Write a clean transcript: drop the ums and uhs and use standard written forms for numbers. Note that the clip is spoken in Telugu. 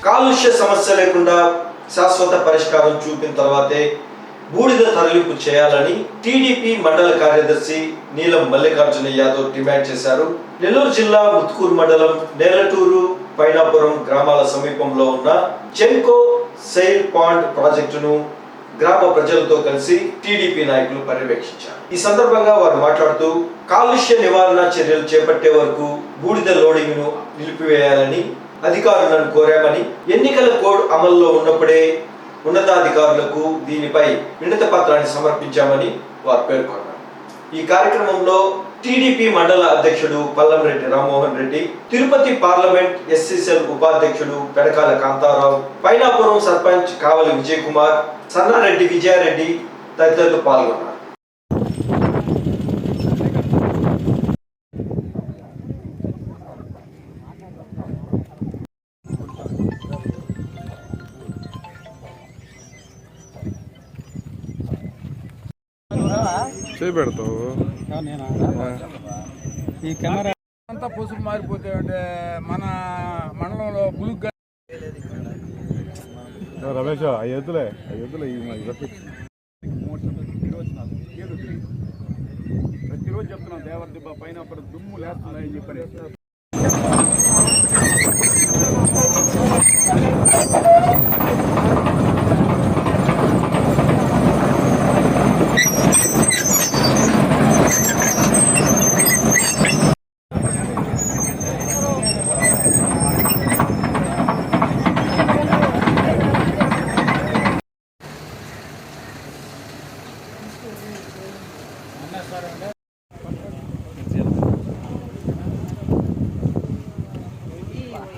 కాలుష్య సమస్య లేకుండా శాశ్వత పరిష్కారం చూపిన తర్వాతే బూడిద తరలింపు చేయాలని టీడీపీ మండల కార్యదర్శి నీలం మల్లికార్జున యాదవ్ డిమాండ్ చేశారు. నెల్లూరు జిల్లా ముత్కూరు మండలం నేలటూరు పైనాపురం గ్రామాల సమీపంలో ఉన్న చెంకో సెయిల్ పాండ్ ప్రాజెక్టును గ్రామ ప్రజలతో కలిసి టీడీపీ నాయకులు పర్యవేక్షించారు. ఈ సందర్భంగా వారు మాట్లాడుతూ కాలుష్య నివారణ చర్యలు చేపట్టే వరకు బూడిద లోడింగ్ ను నిలిపివేయాలని అధికారులను కోరామని, ఎన్నికల కోడ్ అమల్లో ఉన్నప్పుడే ఉన్నతాధికారులకు దీనిపై వినతి పత్రాన్ని సమర్పించామని వారు పేర్కొన్నారు. ఈ కార్యక్రమంలో టీడీపీ మండల అధ్యక్షుడు పల్లంరెడ్డి రామ్మోహన్ రెడ్డి, తిరుపతి పార్లమెంట్ ఎస్సీసెల్ ఉపాధ్యక్షుడు పెడకాల కాంతారావు, పైనాపురం సర్పంచ్ కావలి విజయ్ కుమార్, సన్నారెడ్డి విజయారెడ్డి తదితరులు పాల్గొన్నారు. చేపెడతావు ఈ కెమెరా అంతా పసుపు మారిపోతే అంటే మన మండలంలో బులుగ్గా రమేష్ అయ్యొద్దులే ప్రతిరోజు చెప్తున్నాం దేవర దిబ్బ పైన దుమ్ము లేస్తున్నాయని చెప్పని